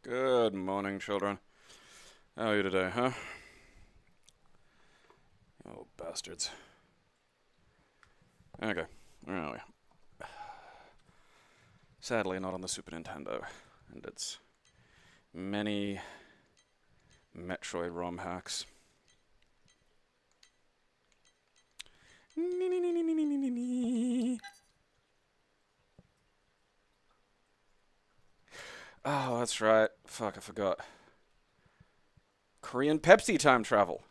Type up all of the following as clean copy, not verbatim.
Good morning, children. How are you today, huh? Oh, bastards. Okay, where are we? Sadly, not on the Super Nintendo, and its many Metroid ROM hacks. Oh, that's right. Fuck, I forgot. Korean Pepsi time travel.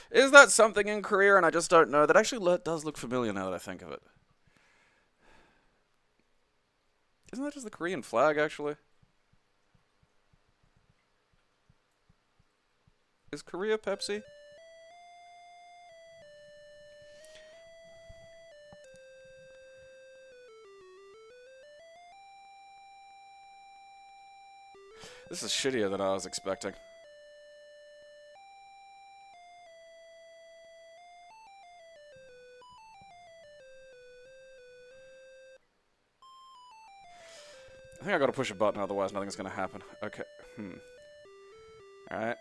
Is that something in Korea and I just don't know? That actually does look familiar now that I think of it. Isn't that just the Korean flag, actually? Is Korea Pepsi? This is shittier than I was expecting. I think I gotta push a button, otherwise nothing's gonna happen. Okay. Alright.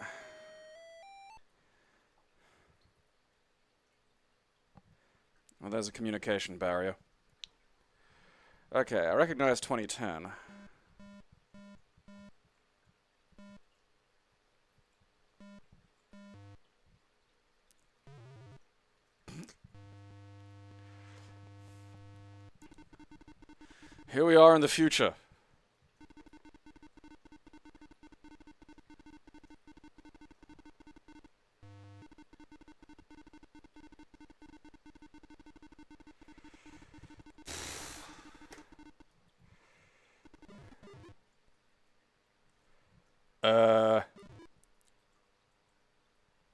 Well, there's a communication barrier. Okay, I recognize 2010. Here we are in the future.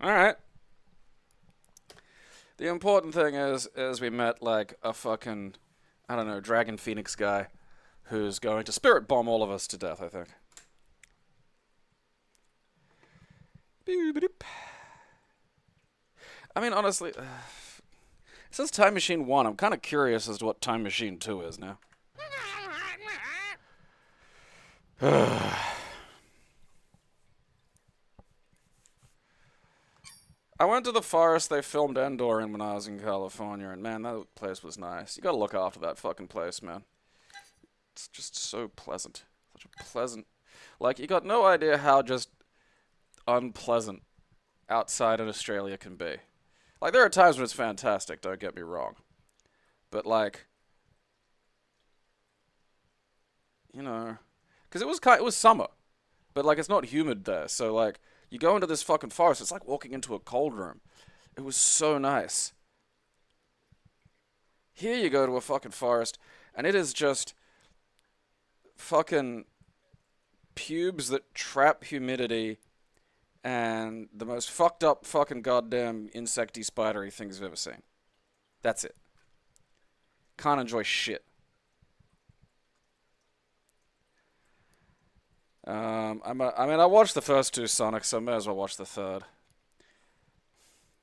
Alright. The important thing is we met, like, a fucking, I don't know, Dragon Phoenix guy who's going to spirit bomb all of us to death, I think. I mean, honestly, it says Time Machine 1. I'm kind of curious as to what Time Machine 2 is now. I went to the forest they filmed Endor in when I was in California, and man, that place was nice. You gotta look after that fucking place, man. It's just so pleasant. Such a pleasant... Like, you got no idea how just unpleasant outside in Australia can be. Like, there are times when it's fantastic, don't get me wrong. But, like... You know... Because it was summer. But, like, it's not humid there, so, like... You go into this fucking forest, it's like walking into a cold room. It was so nice. Here you go to a fucking forest, and it is just fucking pubes that trap humidity and the most fucked up fucking goddamn insecty spidery things you've ever seen. That's it. Can't enjoy shit. I watched the first two Sonics, so I may as well watch the third.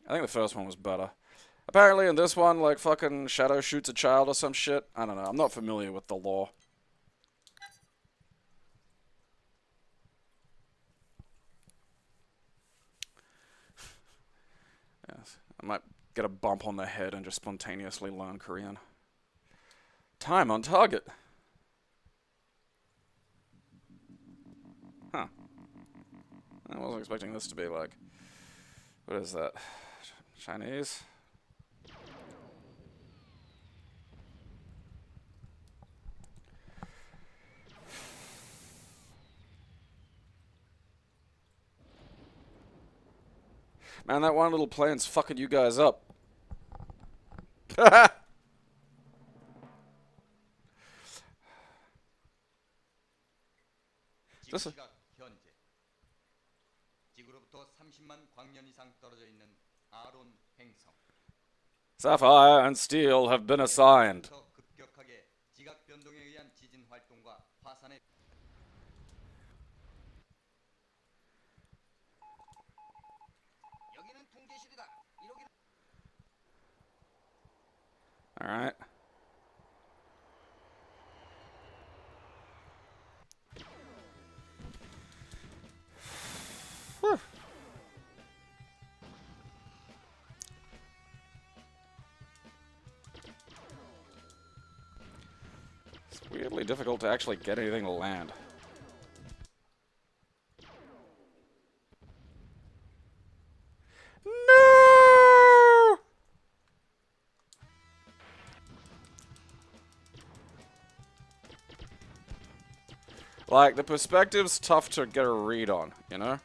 I think the first one was better. Apparently in this one, like, fucking Shadow shoots a child or some shit. I don't know. I'm not familiar with the lore. Yes. I might get a bump on the head and just spontaneously learn Korean. Time on target. Huh. I wasn't expecting this to be like... What is that? Chinese? Man, that one little plane's fucking you guys up. Just Sapphire and Steel have been assigned. Alright. Weirdly difficult to actually get anything to land. No! Like, the perspective's tough to get a read on, you know?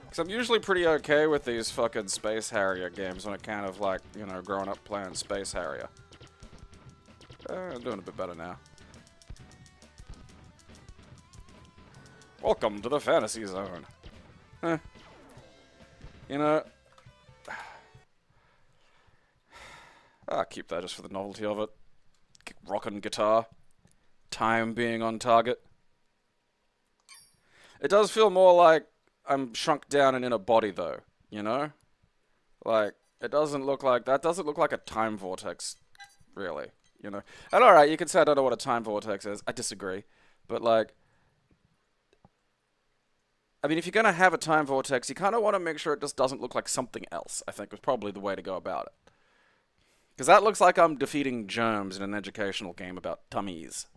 Because I'm usually pretty okay with these fucking Space Harrier games when it kind of like, you know, growing up playing Space Harrier. I'm doing a bit better now. Welcome to the fantasy zone. Eh. You know, I'll keep that just for the novelty of it. Rockin' guitar. Time being on target. It does feel more like I'm shrunk down and in a body, though, you know? Like, it doesn't look like... That doesn't look like a time vortex, really, you know? And alright, you can say I don't know what a time vortex is. I disagree. But, like... I mean, if you're going to have a time vortex, you kind of want to make sure it just doesn't look like something else, I think was probably the way to go about it. Because that looks like I'm defeating germs in an educational game about tummies.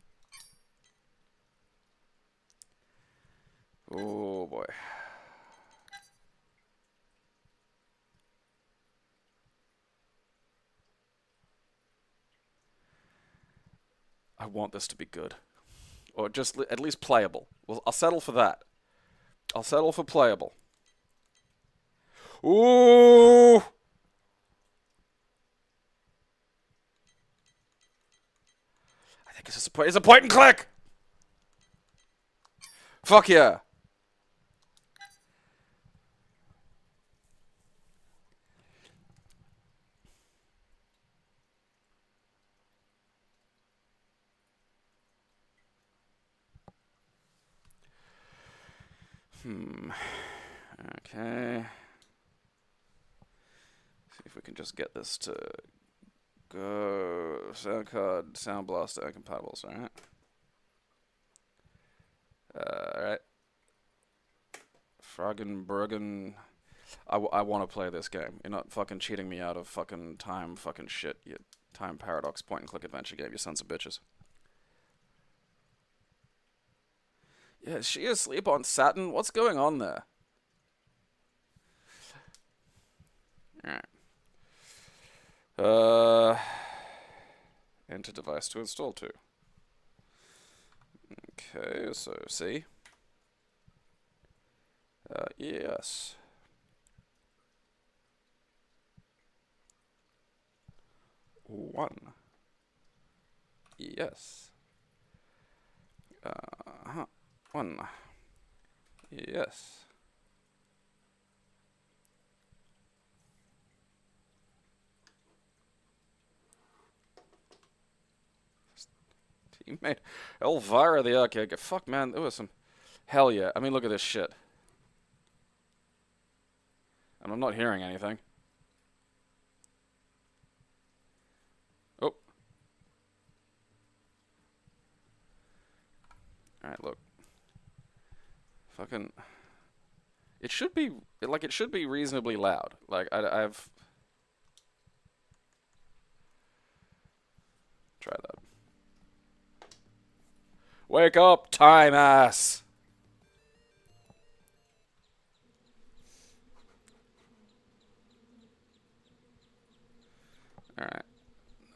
Oh, boy. I want this to be good. Or just at least playable. Well, I'll settle for that. I'll settle for playable. Ooh! I think it's a point and click! Fuck yeah! Okay. See if we can just get this to go. Sound card, Sound Blaster, incompatibles, alright? Alright. Fragenbergen. I want to play this game. You're not fucking cheating me out of fucking time fucking shit, you time paradox point and click adventure game, you sons of bitches. Yeah, is she asleep on Saturn? What's going on there? Alright. Enter device to install to. Okay, so C. Yes. One. Yes. One. Yes. Teammate Elvira the Arcade. Fuck, man, there was some... Hell yeah. I mean, look at this shit. And I'm not hearing anything. Oh. Alright, look. Fucking... It should be... Like, it should be reasonably loud. Like, I've... Try that. Wake up, time ass! Alright.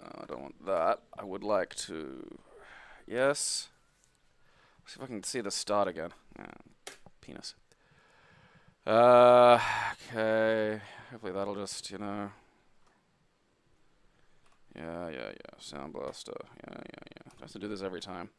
No, I don't want that. I would like to... Yes. See if I can see the start again. Penis. Okay. Hopefully that'll just, you know... Yeah. Sound Blaster. Yeah. I have to do this every time.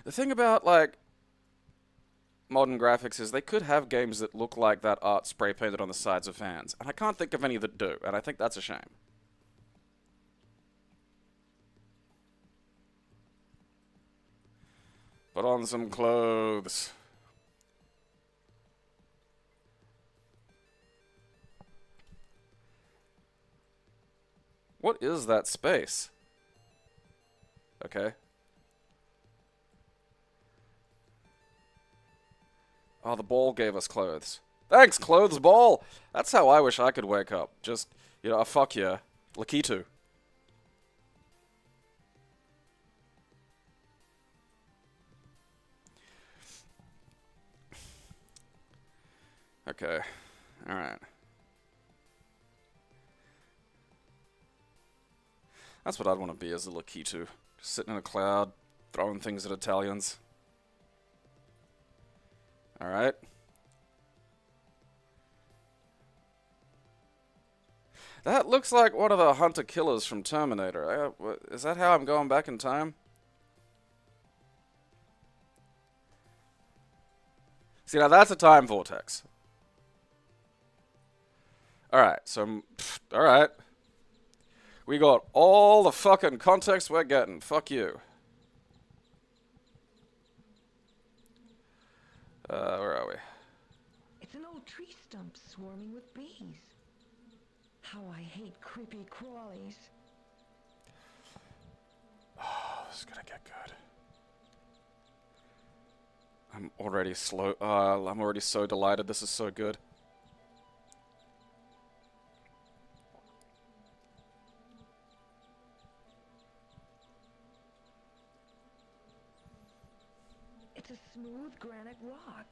The thing about, like, modern graphics is they could have games that look like that art spray painted on the sides of fans, and I can't think of any that do, and I think that's a shame. Put on some clothes. What is that space? Okay. Oh, the ball gave us clothes. Thanks, clothes ball! That's how I wish I could wake up. Just, you know, fuck yeah. Lakitu. Okay. Alright. That's what I'd want to be as a Lakitu. Just sitting in a cloud, throwing things at Italians. Alright. That looks like one of the hunter-killers from Terminator. Is that how I'm going back in time? See, now that's a time vortex. Alright, so... Alright. We got all the fucking context we're getting. Fuck you. Where are we? It's an old tree stump swarming with bees. How I hate creepy crawlies. Oh, this is gonna get good. I'm already slow. I'm already so delighted. This is so good. It's a smooth granite rock.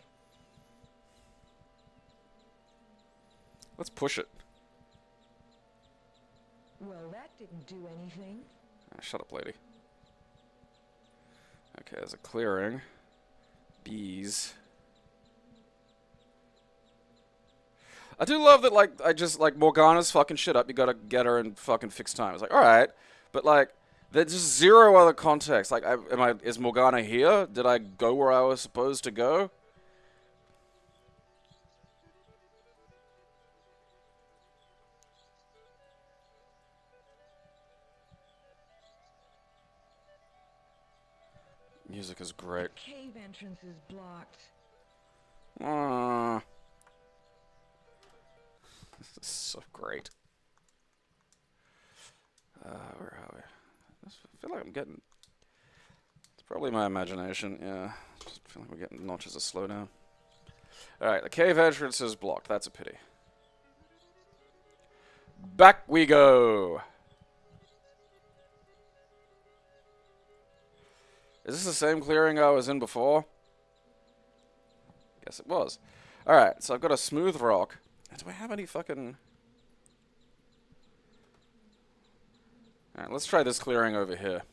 Let's push it. Well, that didn't do anything. Shut up, lady. Okay, there's a clearing. Bees. I do love that, like, Morgana's fucking shit up. You gotta get her in fucking fixed time. It's like, alright. But, like, there's just zero other context. Like, is Morgana here? Did I go where I was supposed to go? Music is great. The cave entrance is blocked. This is so great. Where are we? I feel like I'm getting... It's probably my imagination, yeah. Just feel like we're getting notches of slowdown. Alright, the cave entrance is blocked. That's a pity. Back we go! Is this the same clearing I was in before? Guess it was. Alright, so I've got a smooth rock. Do I have any fucking... Alright, let's try this clearing over here.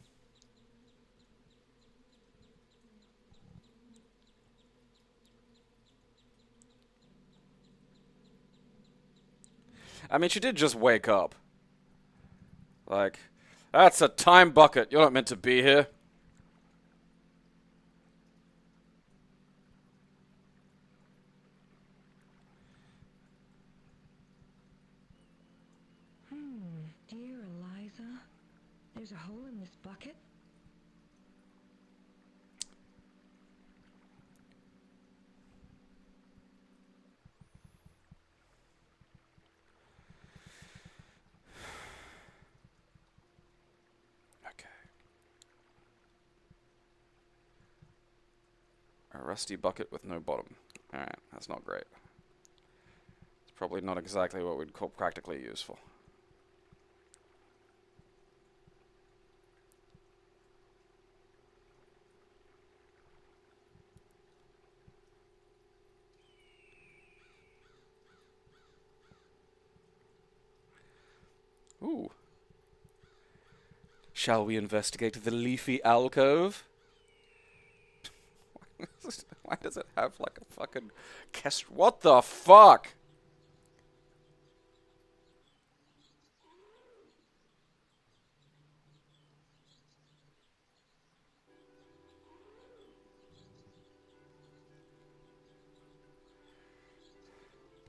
I mean, she did just wake up. Like, that's a time bucket. You're not meant to be here. Dear Eliza, there's a hole in this bucket. Okay. A rusty bucket with no bottom. Alright, that's not great. It's probably not exactly what we'd call practically useful. Ooh. Shall we investigate the leafy alcove? Why does it have like a fucking what the fuck?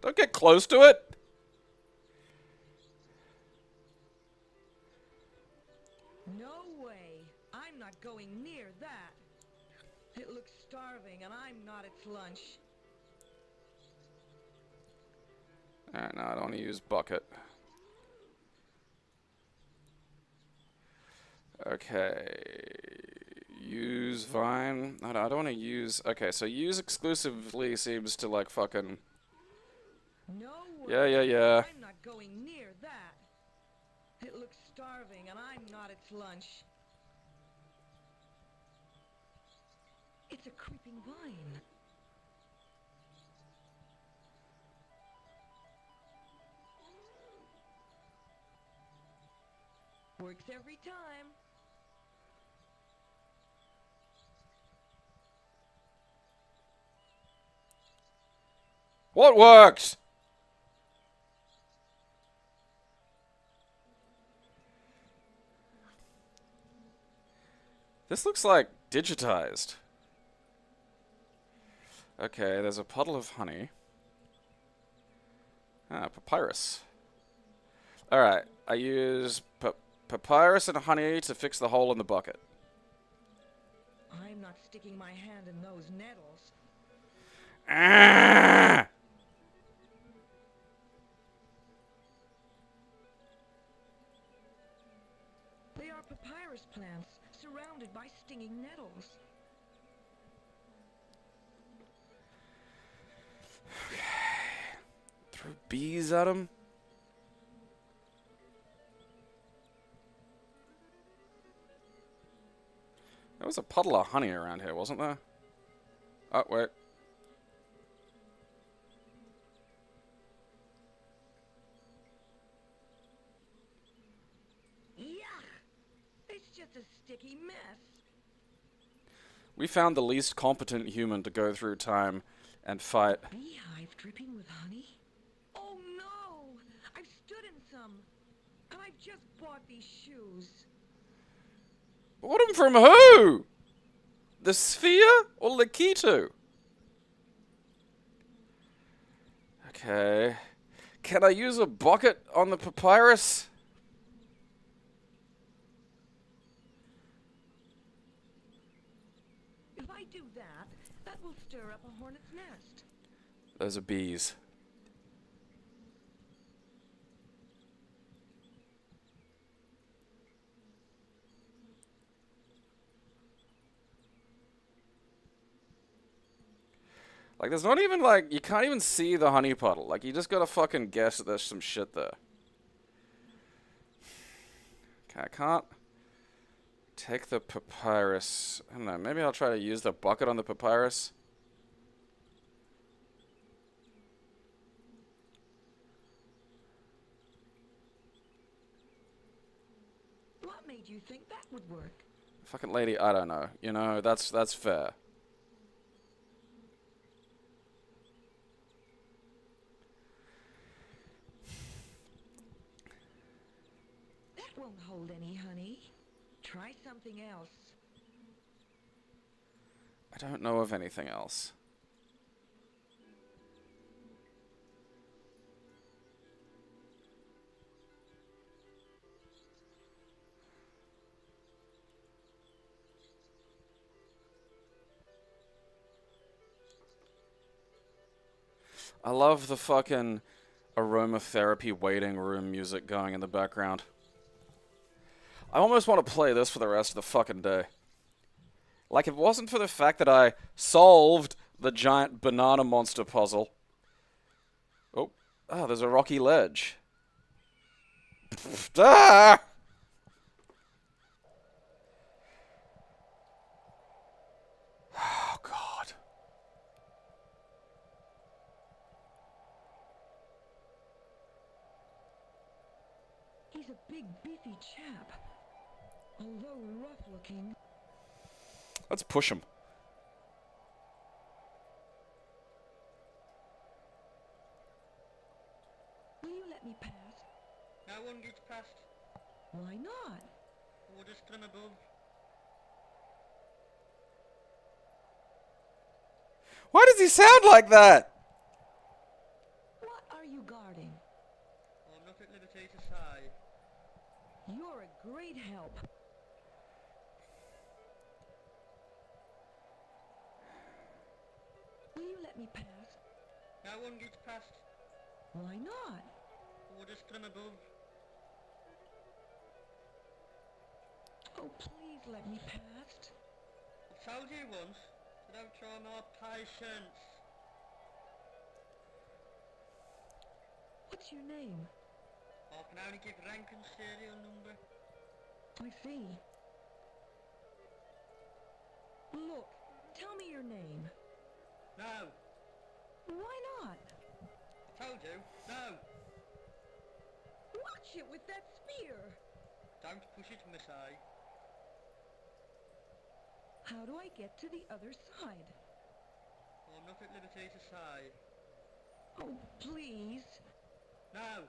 Don't get close to it. No way. I'm not going near that. It looks starving and I'm not its lunch. Alright, now I don't want to use bucket. Okay. Use Vine. I don't want to use... Okay, so use exclusively seems to, like, fucking... No Yeah, way. yeah. I'm not going near that. It looks starving, and I'm not its lunch. It's a creeping vine. Works every time. What works? This looks like digitized. Okay, there's a puddle of honey. Ah, papyrus. Alright, I use papyrus and honey to fix the hole in the bucket. I'm not sticking my hand in those nettles. Ah! They are papyrus plants, surrounded by stinging nettles. Throw bees at him? There was a puddle of honey around here, wasn't there? Oh, wait. Yuck! It's just a sticky mess. We found the least competent human to go through time and fight. Beehive dripping with honey? Oh no! I've stood in some, and I've just bought these shoes. Bought him from who? The sphere or Lakitu? Okay. Can I use a bucket on the papyrus? If I do that, that will stir up a hornet's nest. Those are bees. Like, there's not even, like, you can't even see the honey puddle. Like, you just gotta fucking guess that there's some shit there. Okay, I can't take the papyrus. I don't know, maybe I'll try to use the bucket on the papyrus. What made you think that would work? Fucking lady, I don't know. You know, that's fair. That won't hold any honey. Try something else. I don't know of anything else. I love the fucking aromatherapy waiting room music going in the background. I almost want to play this for the rest of the fucking day. Like, if it wasn't for the fact that I solved the giant banana monster puzzle. Oh, there's a rocky ledge. Ah! Oh, God. He's a big, beefy chap. Although rough-looking. Let's push him. Will you let me pass? No one gets past. Why not? We'll just climb above. Why does he sound like that? What are you guarding? I'm not at liberty to say. You're a great help. Will you let me pass? No one gets past. Why not? We'll just climb above. Oh, please let me past. I've told you once, so don't try my patience. What's your name? I can only give rank and serial number. I see. Look, tell me your name. No. Why not? I told you, no. Watch it with that spear. Don't push it, Miss A. How do I get to the other side? I'm not at liberty to say. Oh, please. No.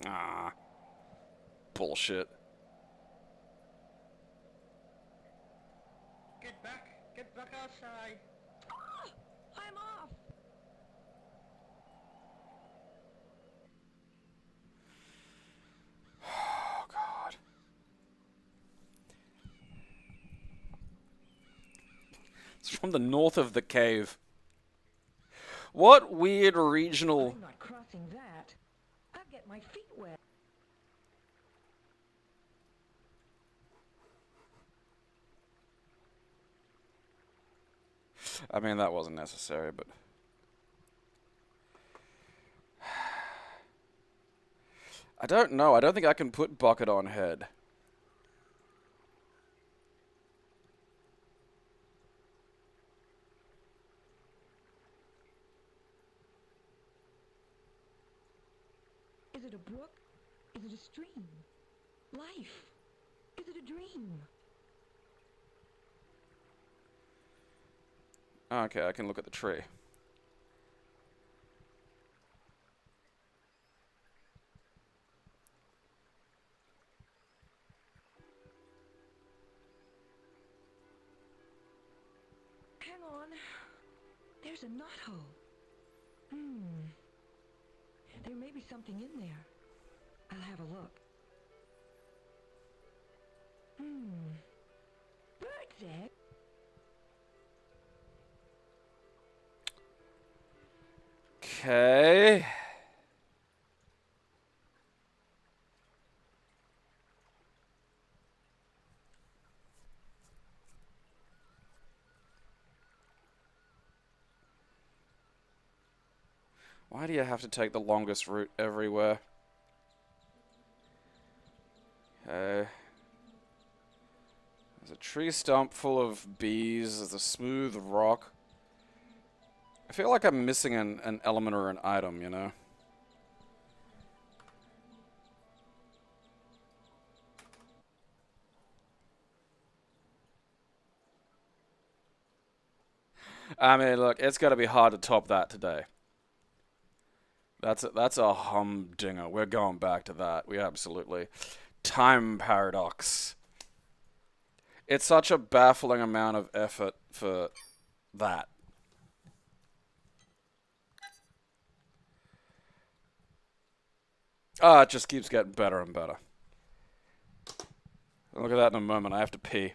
Ah. Bullshit. Get back outside. Ah, I'm off. Oh, God. It's from the north of the cave. What weird regional... I'm not crossing that. I'll get my feet wet. I mean, that wasn't necessary, but... I don't know. I don't think I can put bucket on head. Is it a brook? Is it a stream? Life? Is it a dream? Okay, I can look at the tree. Hang on. There's a knothole. There may be something in there. I'll have a look. Bird's egg? Okay. Why do you have to take the longest route everywhere? Okay. There's a tree stump full of bees. There's a smooth rock. I feel like I'm missing an element or an item, you know? I mean, look, it's got to be hard to top that today. That's a humdinger. We're going back to that. We absolutely... Time paradox. It's such a baffling amount of effort for that. Ah, it just keeps getting better and better. I'll look at that in a moment. I have to pee.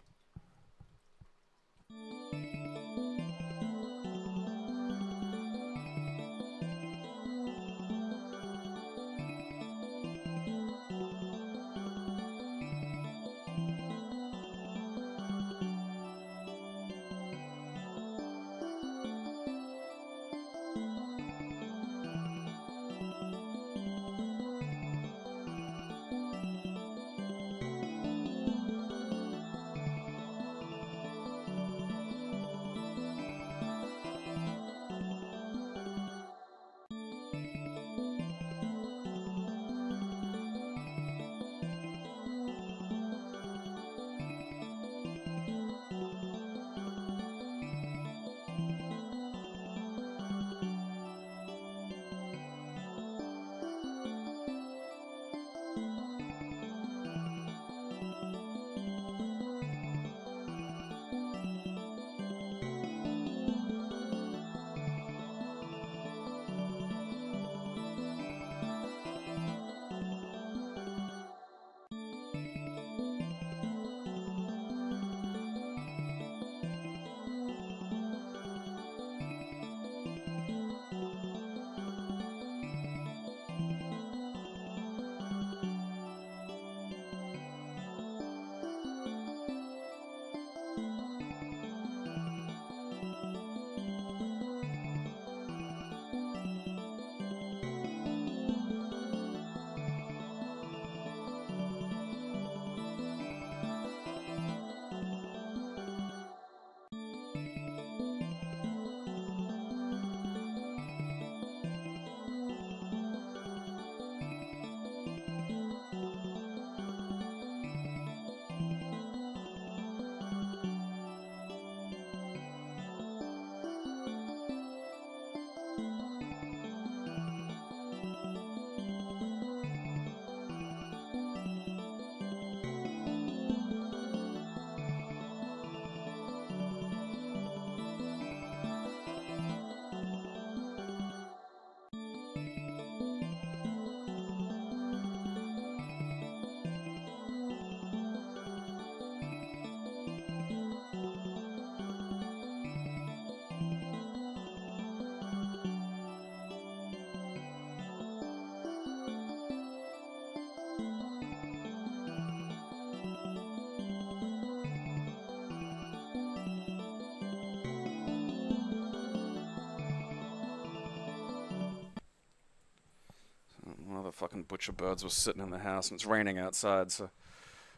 fucking butcher birds were sitting in the house, and it's raining outside, so I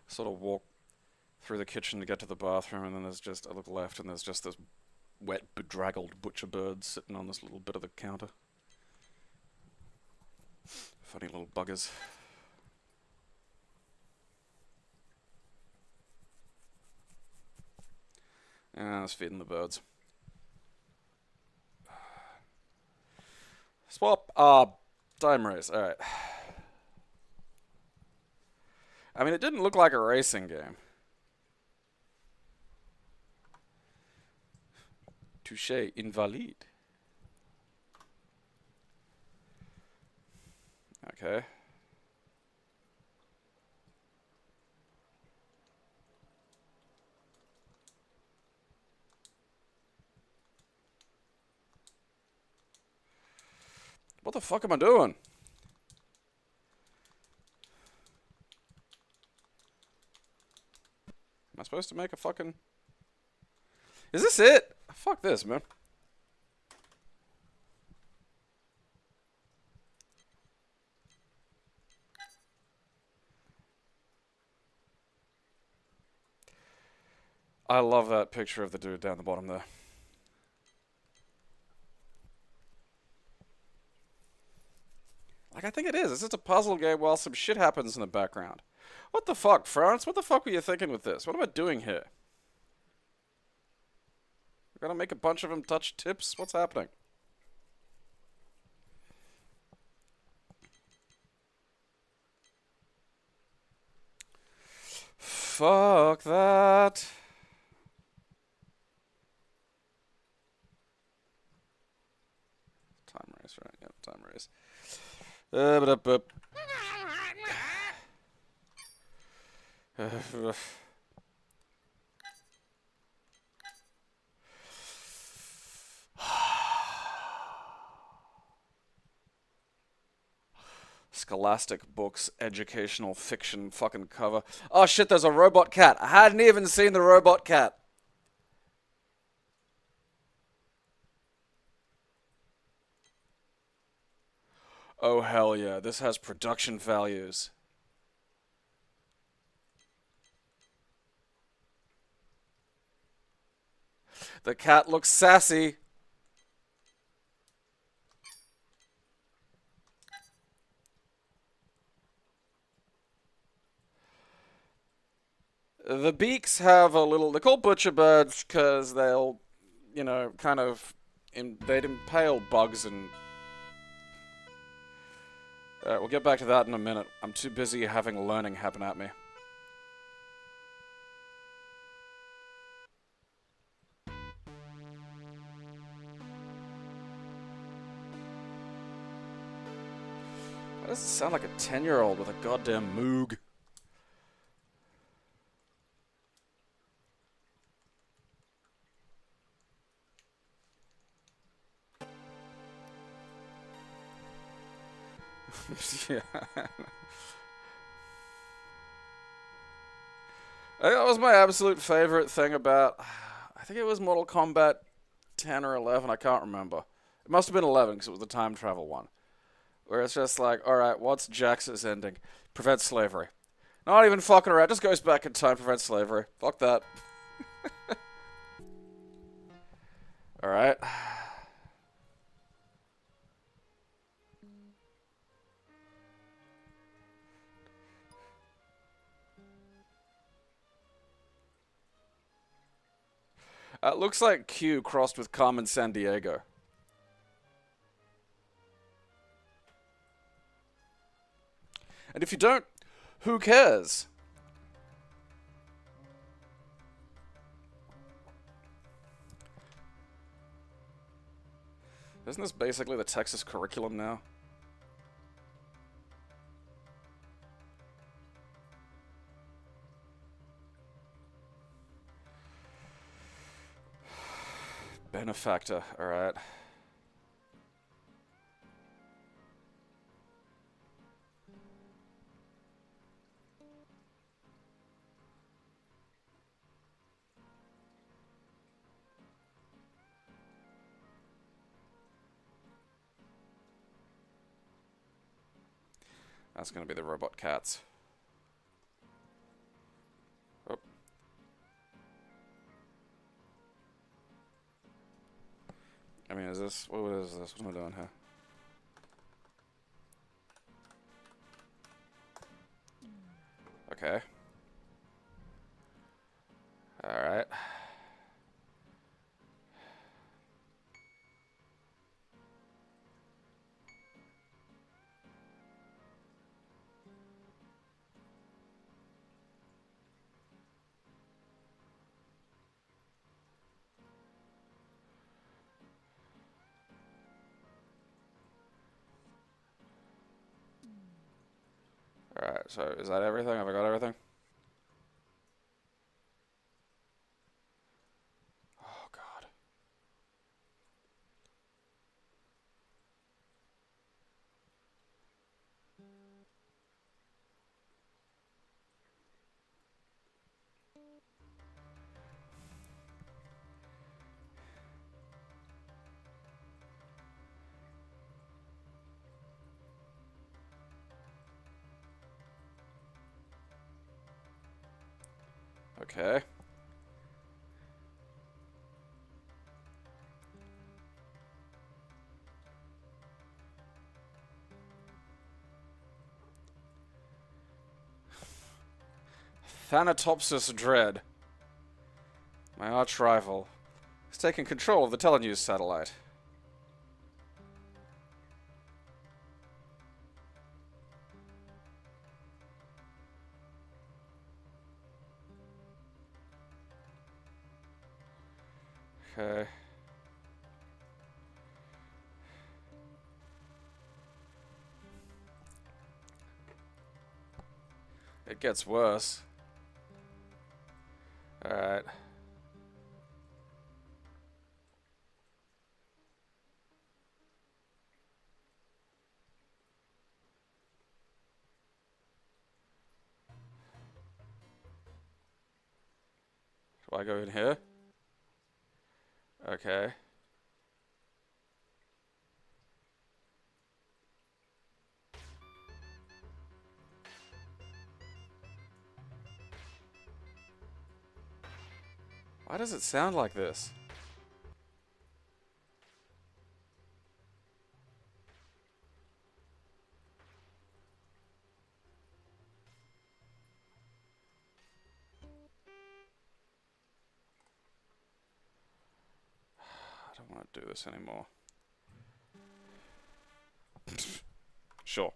sort of walk through the kitchen to get to the bathroom, and then there's just, I look left, and there's just this wet, bedraggled butcher bird sitting on this little bit of the counter. Funny little buggers. And I was feeding the birds. Swap. Time race. Alright. I mean, it didn't look like a racing game. Touché, invalide. Okay. What the fuck am I doing? Am I supposed to make a fucking... Is this it? Fuck this, man. I love that picture of the dude down the bottom there. Like, I think it is. It's just a puzzle game while some shit happens in the background. What the fuck, France? What the fuck were you thinking with this? What am I doing here? We're gonna make a bunch of them touch tips? What's happening? Fuck that. Time race, right? Yep, time race. Scholastic books, educational fiction fucking cover. Oh shit, there's a robot cat. I hadn't even seen the robot cat. Oh hell yeah, this has production values. The cat looks sassy. The beaks have a little... They're called butcher birds because they'll, you know, kind of... they'd impale bugs and... we'll get back to that in a minute. I'm too busy having learning happen at me. Why does it sound like a 10-year-old with a goddamn moog? Yeah. That was my absolute favorite thing about... I think it was Mortal Kombat 10 or 11, I can't remember. It must have been 11 because it was the time travel one. Where it's just like, alright, what's Jax's ending? Prevent slavery. Not even fucking around, just goes back in time, prevent slavery. Fuck that. Alright. It looks like Q crossed with Carmen Sandiego. And if you don't, who cares? Isn't this basically the Texas curriculum now? Benefactor, alright. That's gonna be the robot cats. Oh. I mean, is this... What is this? What am I doing here? Okay. Alright. Alright, so is that everything? Have I got everything? Oh, God. Okay. Thanatopsis Dread, my arch rival, has taken control of the telenews satellite. Okay. It gets worse. Alright. Do I go in here? Okay. Why does it sound like this? I don't want to do this anymore. Sure.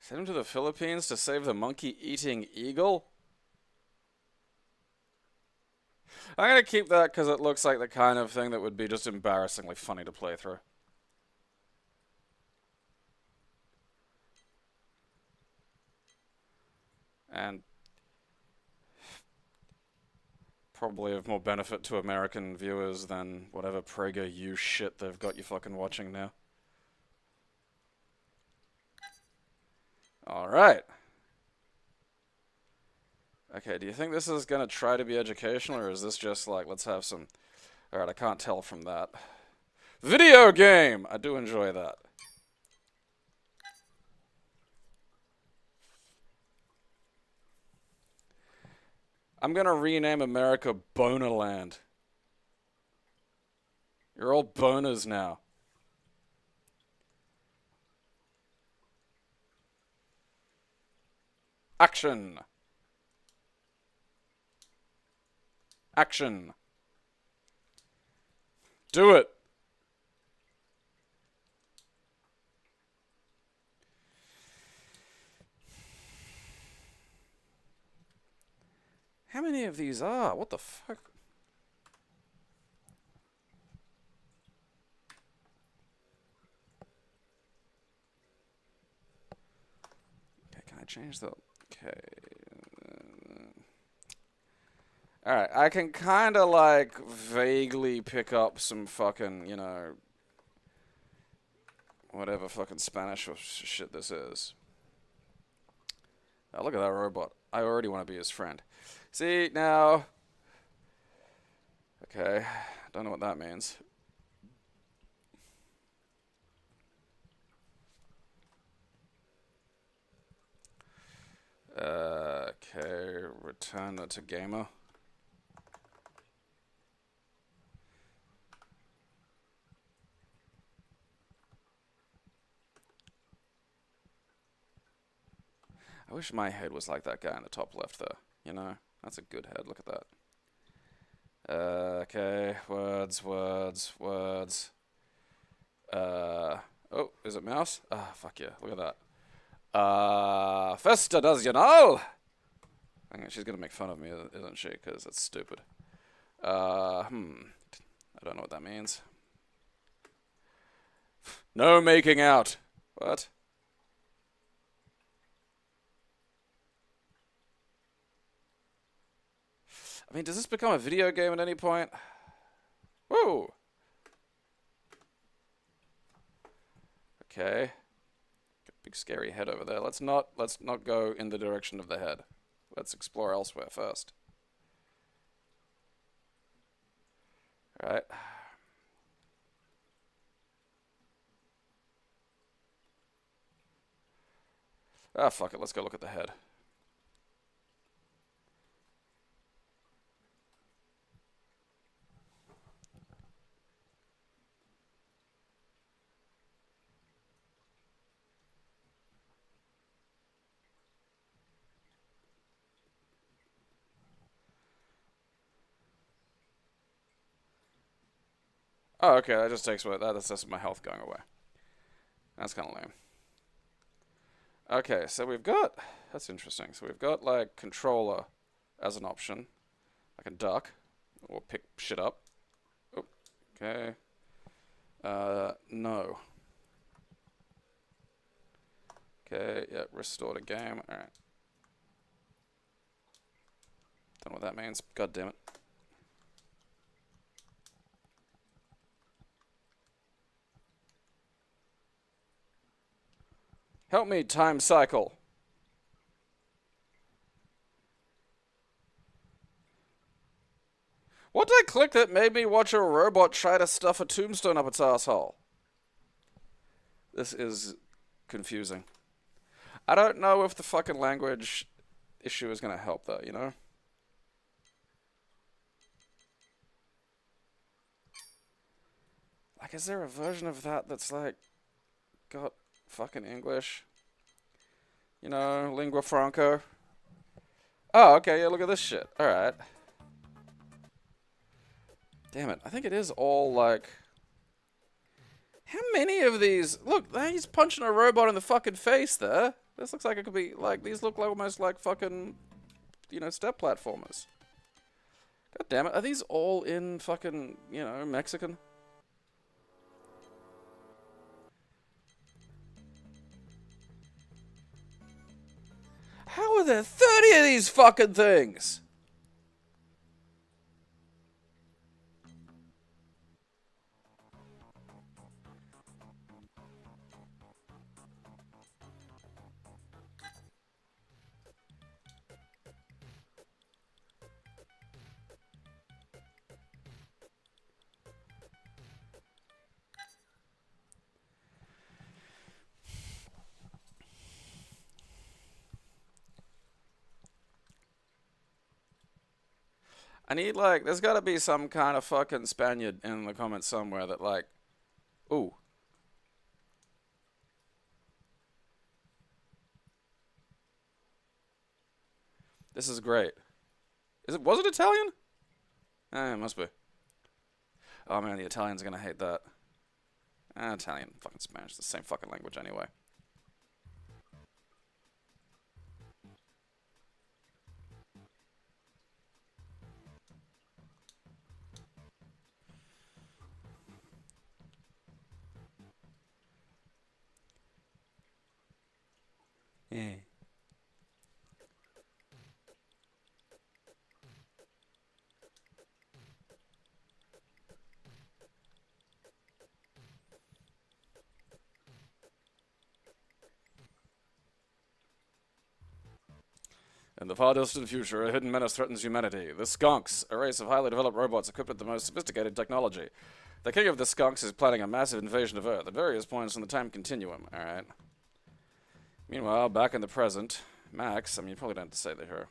Send him to the Philippines to save the monkey-eating eagle? I'm gonna keep that because it looks like the kind of thing that would be just embarrassingly funny to play through. And probably of more benefit to American viewers than whatever PragerU shit they've got you fucking watching now. Alright. Okay, do you think this is gonna try to be educational, or is this just like, let's have some... Alright, I can't tell from that. Video game! I do enjoy that. I'm gonna rename America Bonerland. You're all boners now. Action! Action! Do it! How many of these are? What the fuck? Okay, can I change the... Okay. Alright, I can kinda like vaguely pick up some fucking, you know... Whatever fucking Spanish or shit this is. Oh, look at that robot. I already want to be his friend. See, now... Okay, don't know what that means. Okay, return to gamer. I wish my head was like that guy in the top left there. You know, that's a good head. Look at that. Okay, words. Oh, is it mouse? Ah, fuck yeah, look at that. Festa does you know? She's gonna make fun of me, isn't she? Because that's stupid. I don't know what that means. No making out. What? I mean, does this become a video game at any point? Whoa. Okay. Big scary head over there. Let's not go in the direction of the head. Let's explore elsewhere first. Alright. Ah, fuck it. Let's go look at the head. Oh, okay. That just takes away. That's just my health going away. That's kind of lame. Okay, so we've got... That's interesting. So we've got, like, controller as an option. I can duck or pick shit up. Oh, okay. No. Okay, yeah, restore to game. Alright. Don't know what that means. God damn it. Help me, time cycle. What did I click that made me watch a robot try to stuff a tombstone up its asshole? This is confusing. I don't know if the fucking language issue is gonna help though, you know? Like, is there a version of that that's like got fucking English? You know, lingua franco. Oh, okay, yeah, look at this shit. Alright. Damn it, I think it is all like... How many of these... Look, he's punching a robot in the fucking face there. This looks like it could be, like, these look like almost like fucking, you know, step platformers. God damn it, are these all in fucking, you know, Mexican? How are there 30 of these fucking things? I need, like, there's gotta be some kind of fucking Spaniard in the comments somewhere that, like, ooh. This is great. Was it Italian? It must be. Oh man, the Italians are gonna hate that. Italian, fucking Spanish, the same fucking language anyway. Yeah. In the far distant future, a hidden menace threatens humanity. The Skunks, a race of highly developed robots equipped with the most sophisticated technology. The king of the Skunks is planning a massive invasion of Earth at various points in the time continuum. Alright. Meanwhile, back in the present, Max, I mean, you probably don't have to say that here.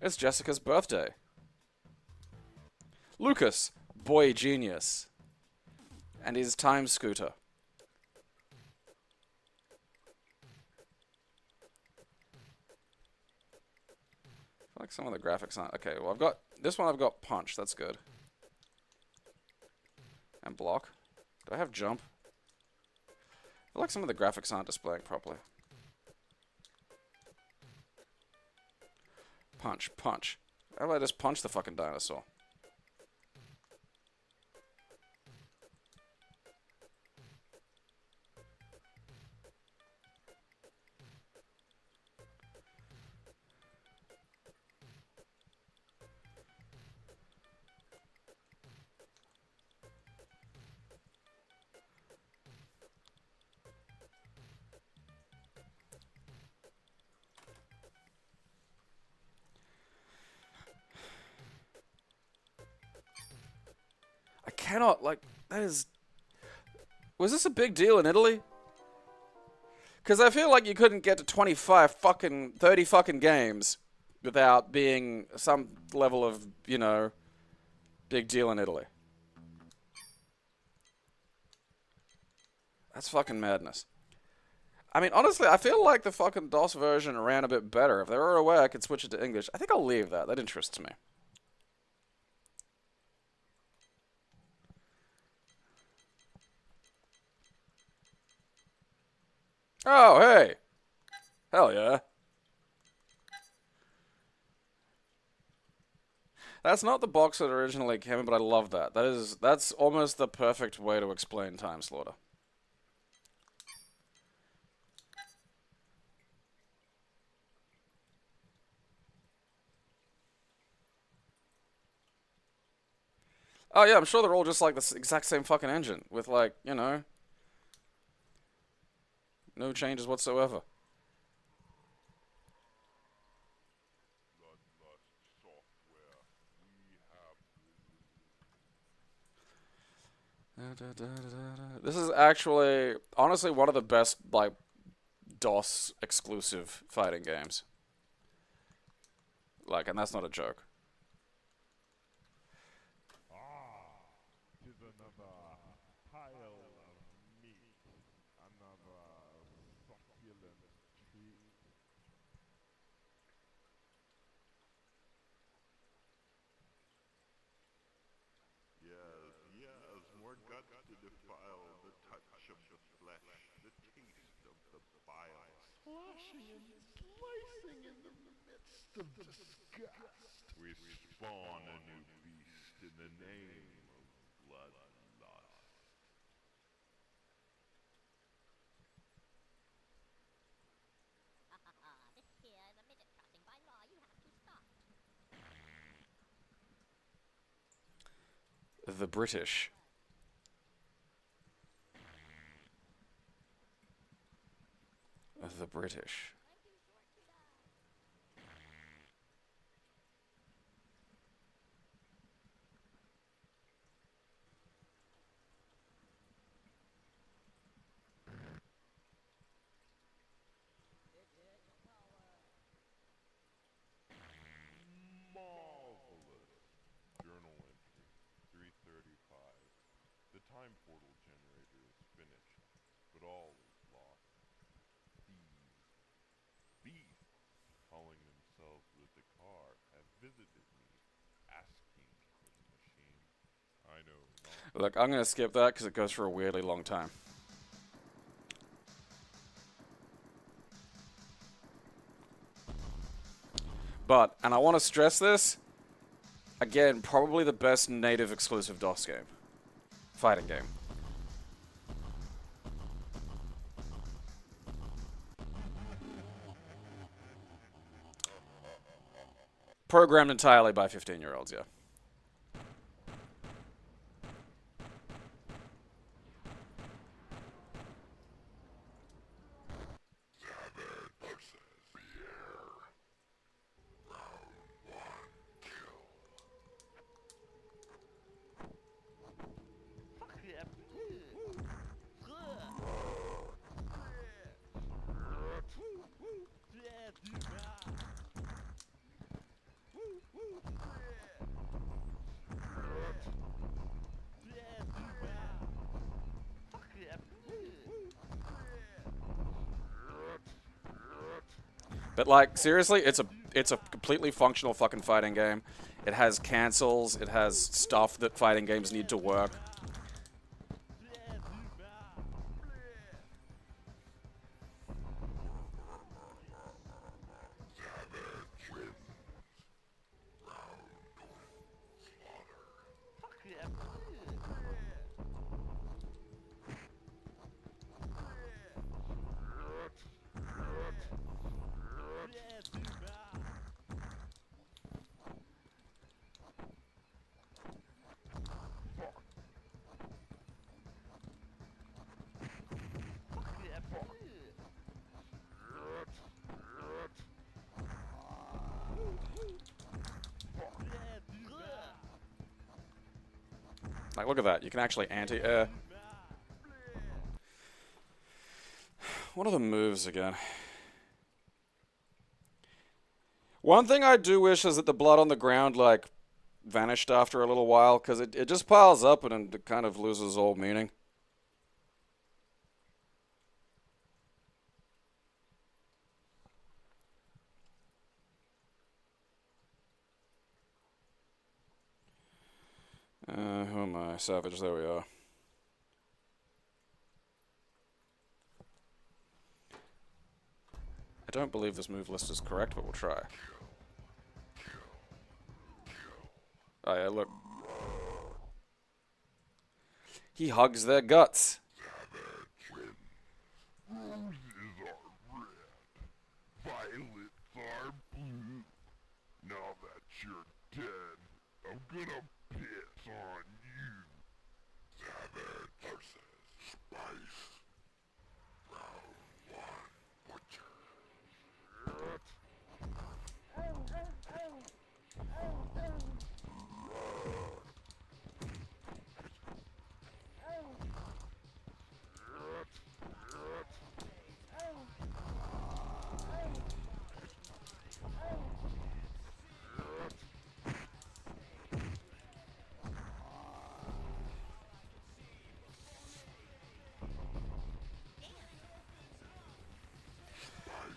It's Jessica's birthday. Lucas, boy genius. And his time scooter. I feel like some of the graphics aren't... Okay, well, I've got... This one I've got punch. That's good. And block. Do I have jump? I feel like some of the graphics aren't displaying properly. Punch, punch. How about I just punch the fucking dinosaur? I cannot, like, that is... Was this a big deal in Italy? Because I feel like you couldn't get to 25 fucking, 30 fucking games without being some level of, you know, big deal in Italy. That's fucking madness. I mean, honestly, I feel like the fucking DOS version ran a bit better. If there were a way I could switch it to English, I think I'll leave that. That interests me. Oh, hey! Hell yeah. That's not the box that originally came in, but I love that. That's almost the perfect way to explain Time Slaughter. Oh yeah, I'm sure they're all just like the exact same fucking engine with like, you know, no changes whatsoever. This is actually, honestly, one of the best, like, DOS exclusive fighting games. Like, and that's not a joke. Tis another pile of meat, another succulent treat. Yes, more guts to defile the touch of the flesh, the taste of the bile. Slashing and slicing in the midst of disgust. We spawn a new beast in the name of bloodlust. This here is a midget crossing. By law, you have to stop. The British. The British. Marvelous. Journal entry 3:35. The time portal generator is finished, but all is lost. Thieves, beasts, calling themselves the Dakar, have visited me, asking for the machine. I know not. Look, I'm going to skip that because it goes for a weirdly long time. But, and I want to stress this, again, probably the best native exclusive DOS game. Fighting game. Programmed entirely by 15-year-olds, yeah. But like, seriously, it's a completely functional fucking fighting game. It has cancels, it has stuff that fighting games need to work. Like, look at that. You can actually anti-air. What are the moves again? One thing I do wish is that the blood on the ground, like, vanished after a little while, because it just piles up and it kind of loses all meaning. Who am I? Savage, there we are. I don't believe this move list is correct, but we'll try. Oh yeah, look. He hugs their guts. Roses are red, violets are blue. Now that you're dead, I'm gonna piss on you. Savage versus Spice. Round 1, Butcher.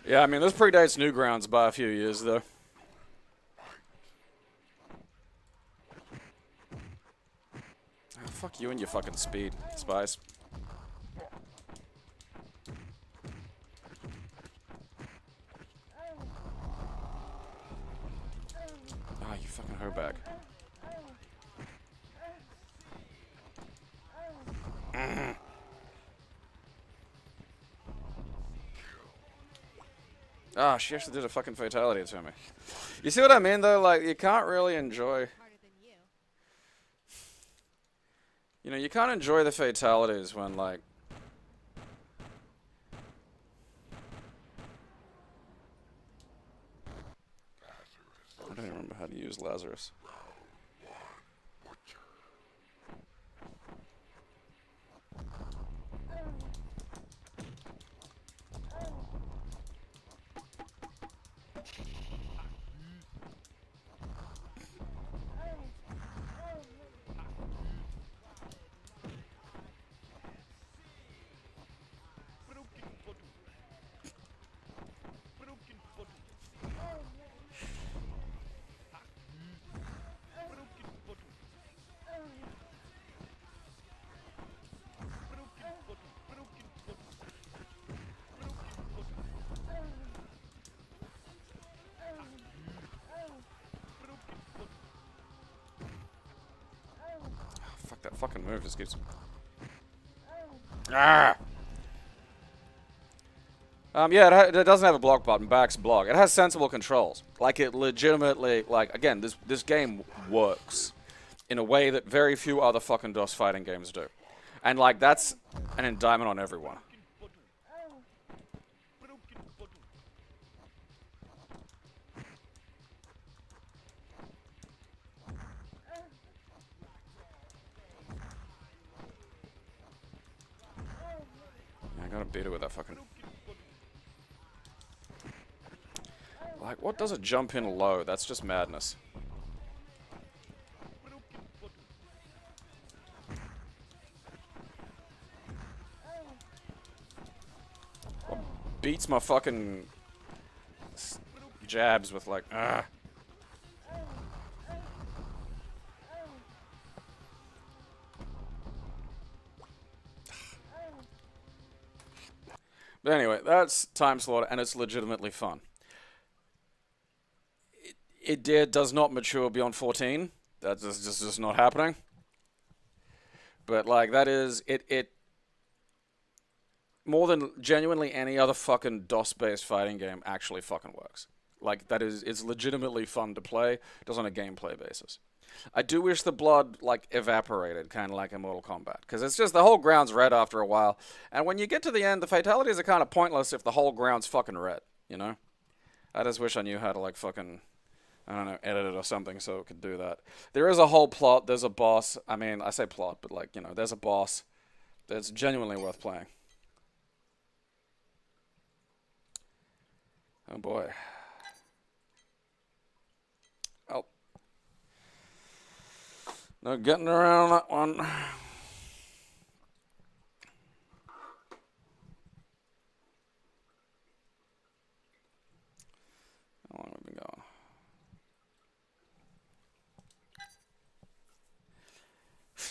Yeah, I mean, this predates Newgrounds by a few years, though. Oh, fuck you and your fucking speed, Spice. Ah, you fucking hoebag. Ah, she actually did a fucking fatality to me. You see what I mean, though? Like, you can't really enjoy... You know, you can't enjoy the fatalities when, like... I don't even remember how to use Lazarus. Fuck, that fucking move just keeps... Ah! Yeah, it doesn't have a block button, back's block. It has sensible controls. Like, it legitimately, like, again, this game works in a way that very few other fucking DOS fighting games do. And, like, that's an indictment on everyone. I gotta beat it with that fucking... Like, what does a jump in low? That's just madness. What beats my fucking jabs with like, But anyway, that's Time Slaughter, and it's legitimately fun. It does not mature beyond 14. That's just not happening. But like that is it more than genuinely any other fucking DOS-based fighting game actually fucking works. Like that is it's legitimately fun to play, just on a gameplay basis. I do wish the blood like evaporated, kind of like in Mortal Kombat, because it's just the whole ground's red after a while, and when you get to the end, the fatalities are kind of pointless if the whole ground's fucking red. You know, I just wish I knew how to like fucking, I don't know, edit it or something so it could do that. There is a whole plot. There's a boss. I mean, I say plot, but like there's a boss that's genuinely worth playing. Oh boy. Oh. No getting around that one. How long have we been going?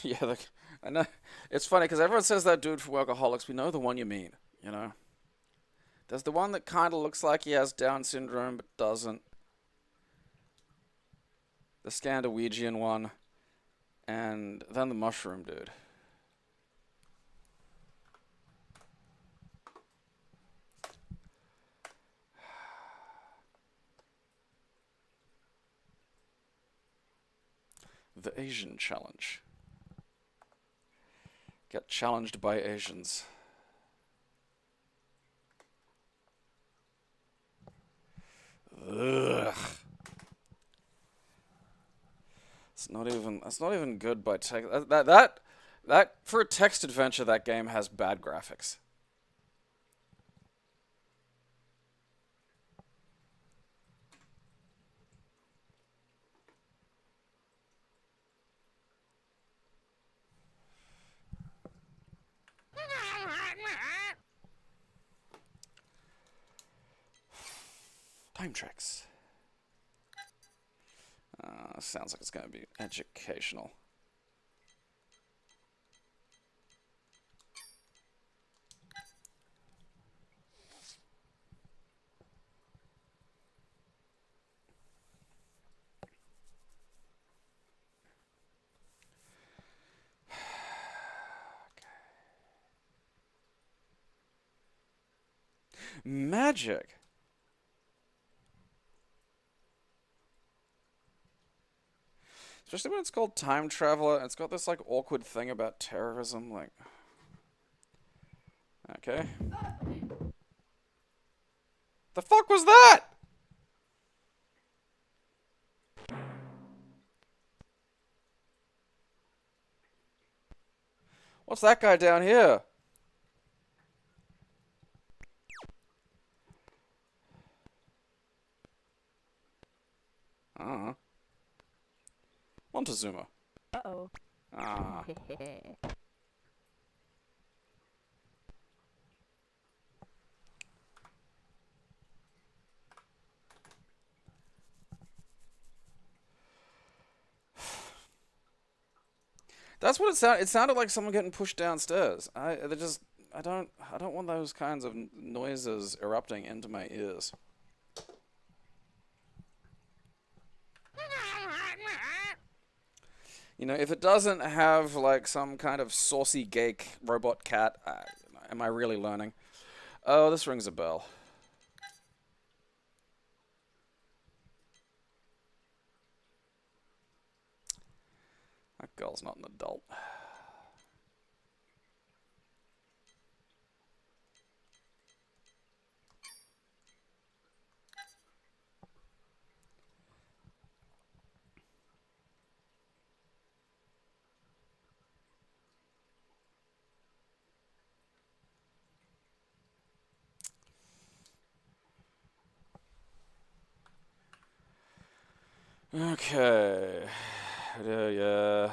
Yeah, I know. It's funny because everyone says that dude for Workaholics. We know the one you mean, There's the one that kind of looks like he has Down syndrome but doesn't. The Scandinavian one. And then the mushroom dude. The Asian challenge. Get challenged by Asians. Ugh. That's not even good by text. That for a text adventure, that game has bad graphics. Time tricks. Sounds like it's going to be educational. Magic. Especially when it's called Time Traveler, and it's got this like awkward thing about terrorism, like. Okay. The fuck was that? What's that guy down here? Montezuma. Uh-oh. Ah. That's what it sounded. It sounded like someone getting pushed downstairs. I don't want those kinds of noises erupting into my ears. If it doesn't have like some kind of saucy gay robot cat, am I really learning? Oh, this rings a bell. That girl's not an adult. Okay. Yeah,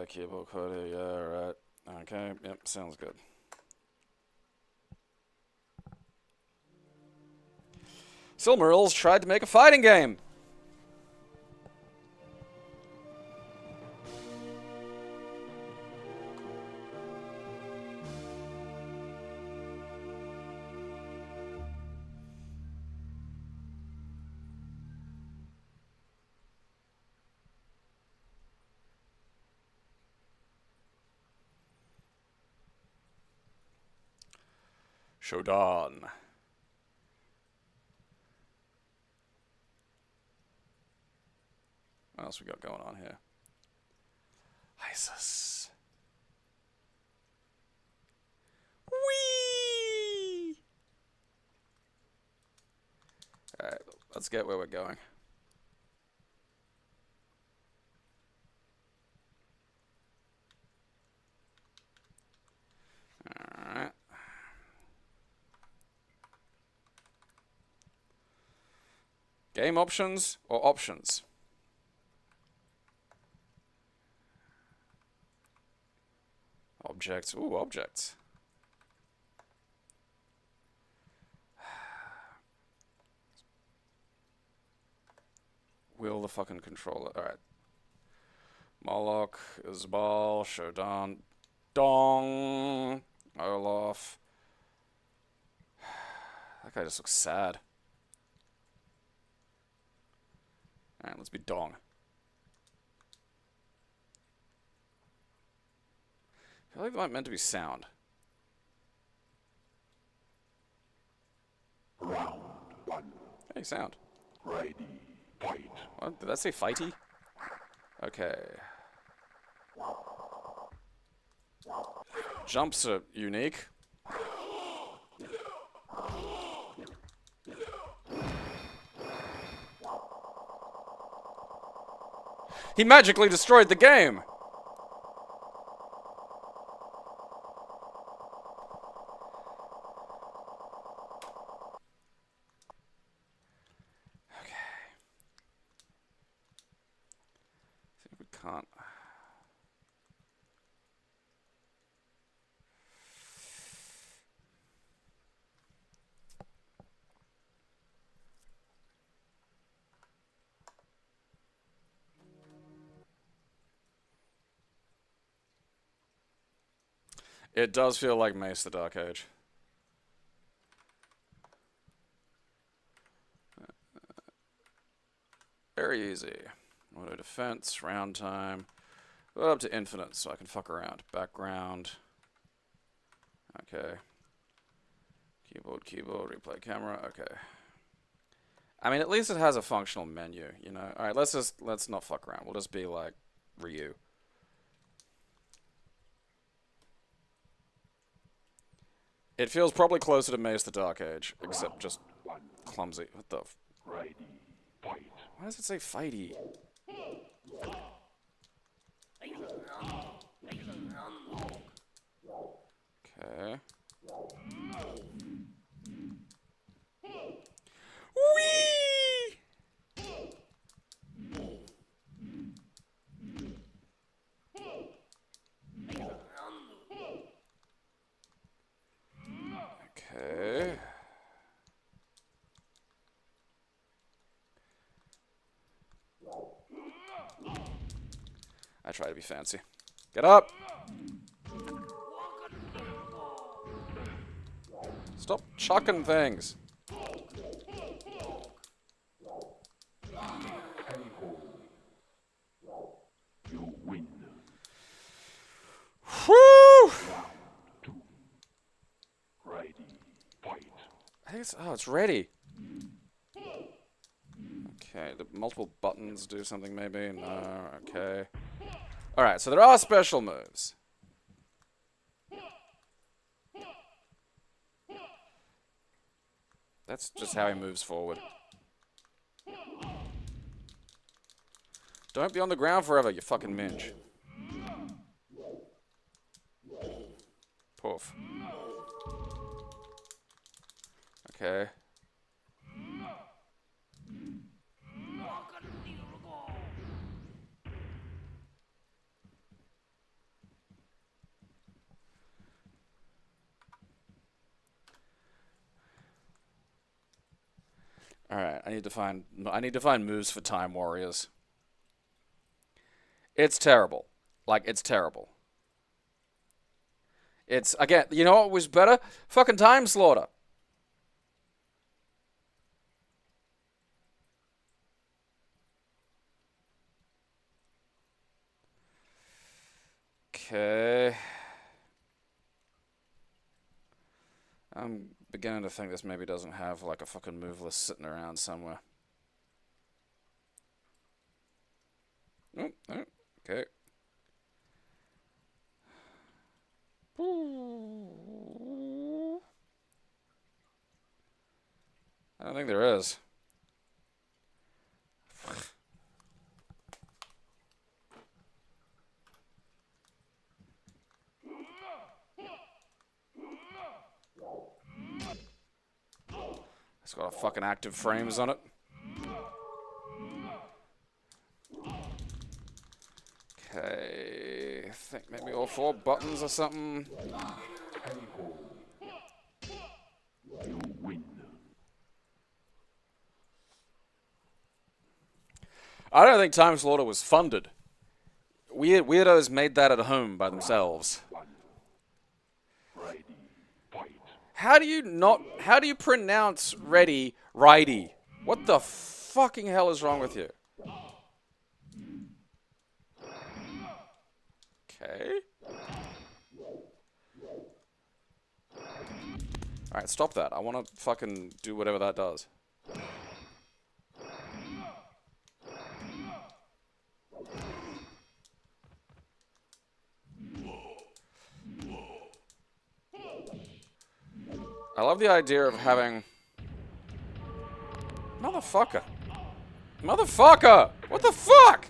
keyboard code, yeah, right. Okay, yep, sounds good. Silmarils tried to make a fighting game. Shodan. What else we got going on here? Isis. Whee! Alright, let's get where we're going. Alright. Game options or options? Objects. Ooh, objects. Wheel the fucking controller. Alright. Moloch, Isbal, Shodan, Dong, Olaf. That guy just looks sad. Alright, let's be Dong. I feel like that meant to be sound. Round one. Hey, sound. Ready. Fight. What? Did that say fighty? Okay. Jumps are unique. He magically destroyed the game! Can't. It does feel like Mace the Dark Age. Very easy. Auto defense, round time. Go up to infinite so I can fuck around. Background. Okay. Keyboard, replay camera. Okay. I mean, at least it has a functional menu, you know? Alright, let's not fuck around. We'll just be like Ryu. It feels probably closer to Mace the Dark Age, except just clumsy. What the f... Ready. Fight. Why does it say fighty? Okay. Whee! Okay. I try to be fancy. Get up! Stop chucking things. You win. Whew! Two. Ready. Fight. I think it's ready. Okay, the multiple buttons do something maybe. No, okay. Alright, so there are special moves. That's just how he moves forward. Don't be on the ground forever, you fucking minge. Poof. Okay. All right, I need to find moves for Time Warriors. It's terrible. Like, it's terrible. It's, again, you know what was better? Fucking Time Slaughter. Okay. I'm beginning to think this maybe doesn't have like a fucking move list sitting around somewhere. Oh, oh, okay. I don't think there is. It's got a fucking active frames on it. Okay, I think maybe all 4 buttons or something. I don't think Time Slaughter was funded. Weirdos made that at home by themselves. How do you pronounce ready, righty? What the fucking hell is wrong with you? Okay. Alright, stop that. I want to fucking do whatever that does. I love the idea of having... Motherfucker. Motherfucker! What the fuck?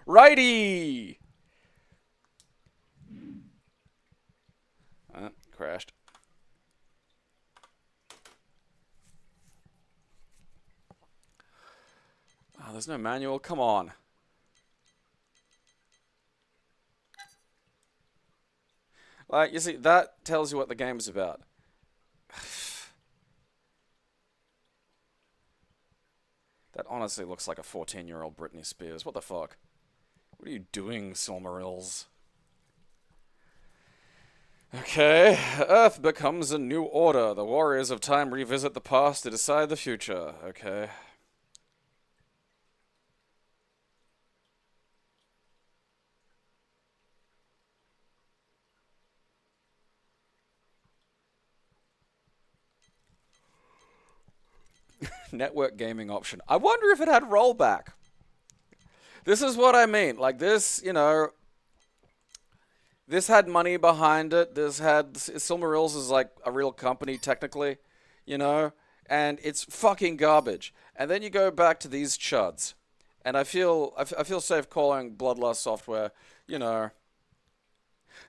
Righty! Crashed. Oh, there's no manual. Come on. Like, you see, that tells you what the game's about. That honestly looks like a 14-year-old Britney Spears. What the fuck? What are you doing, Silmarils? Okay. Earth becomes a new order. The warriors of time revisit the past to decide the future. Okay. Network gaming option. I wonder if it had rollback. This is what I mean. Like this, you know, this had money behind it. This had Silmarils is like a real company technically, you know, and it's fucking garbage. And then you go back to these chuds, and I feel safe calling Bloodlust Software, you know,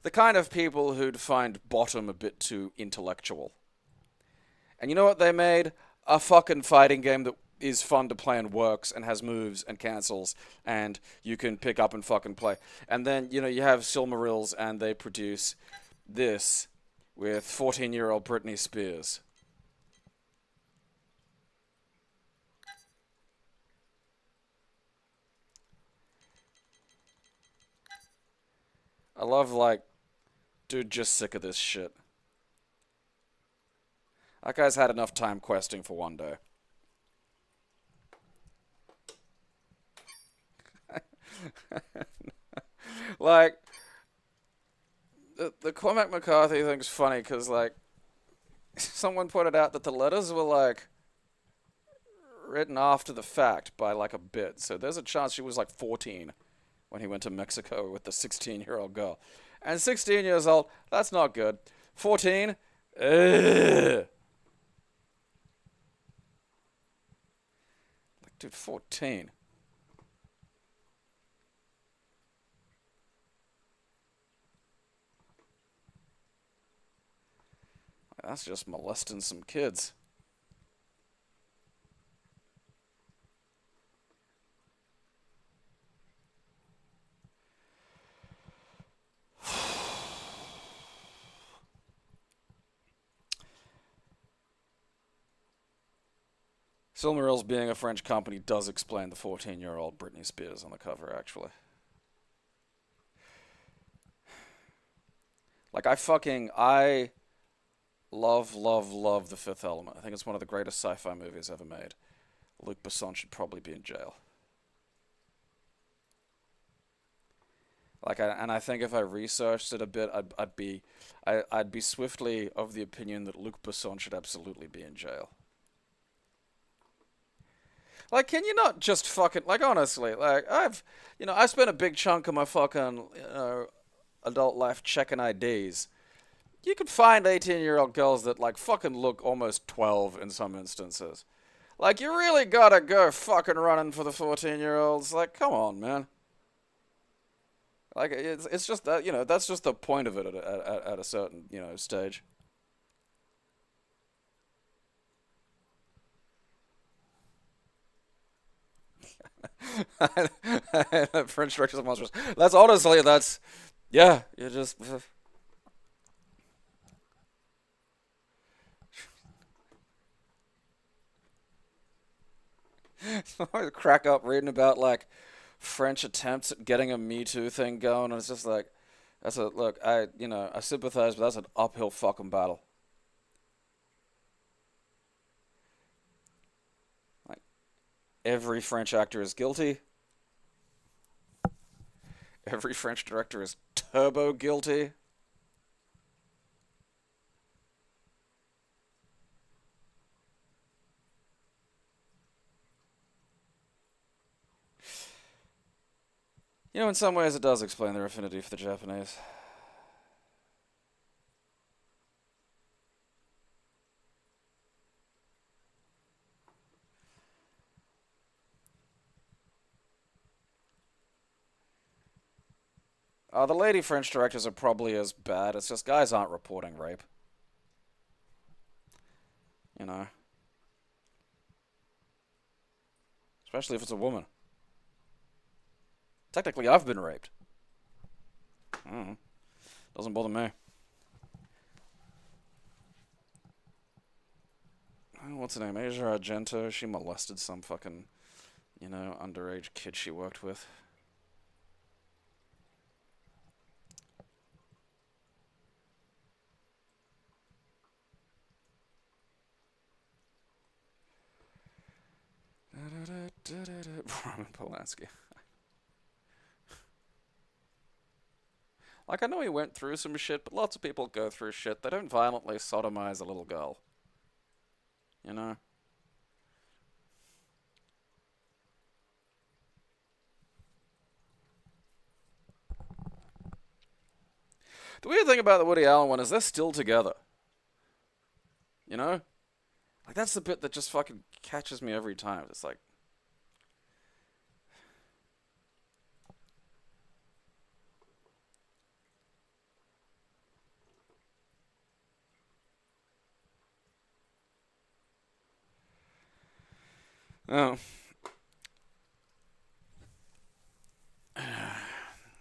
the kind of people who'd find Bottom a bit too intellectual. And you know what they made? A fucking fighting game that is fun to play and works and has moves and cancels and you can pick up and fucking play. And then, you know, you have Silmarils and they produce this with 14-year-old Britney Spears. I love, like, dude, just sick of this shit. That guy's had enough time questing for one day. Like, the Cormac McCarthy thing's funny because, like, someone pointed out that the letters were, like, written after the fact by, like, a bit. So there's a chance she was, like, 14 when he went to Mexico with the 16-year-old girl. And 16 years old, that's not good. 14? Ugh. Like, dude, 14. That's just molesting some kids. Silmarils being a French company does explain the 14-year-old Britney Spears on the cover, actually. Like, I love, love, love The Fifth Element. I think it's one of the greatest sci-fi movies ever made. Luc Besson should probably be in jail. Like, and I think if I researched it a bit, I'd be swiftly of the opinion that Luc Besson should absolutely be in jail. Like, can you not just fucking, like, honestly, like, I spent a big chunk of my fucking, adult life checking IDs. You could find 18-year-old girls that, like, fucking look almost 12 in some instances. Like, you really gotta go fucking running for the 14-year-olds. Like, come on, man. Like, it's just that, that's just the point of it at a certain, stage. French directors of monsters. That's honestly, yeah, you just. I crack up reading about, like, French attempts at getting a Me Too thing going, and it's just like, look, I sympathize, but that's an uphill fucking battle. Like, every French actor is guilty. Every French director is turbo guilty. In some ways it does explain their affinity for the Japanese. The lady French directors are probably as bad. It's just guys aren't reporting rape. Especially if it's a woman. Technically, I've been raped. Doesn't bother me. What's her name? Asia Argento. She molested some fucking, underage kid she worked with. Roman Polanski. Like, I know he went through some shit, but lots of people go through shit. They don't violently sodomize a little girl. The weird thing about the Woody Allen one is they're still together. Like, that's the bit that just fucking catches me every time. It's like, oh.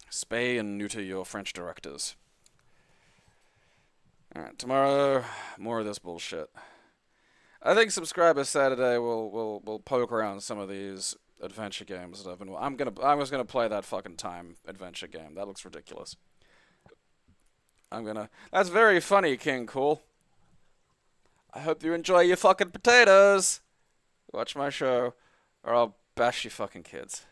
Spay and neuter your French directors. Alright, tomorrow, more of this bullshit. I think Subscriber Saturday will poke around some of these adventure games that I've been. I was gonna play that fucking time adventure game. That looks ridiculous. That's very funny, King Cool. I hope you enjoy your fucking potatoes. Watch my show, or I'll bash you fucking kids.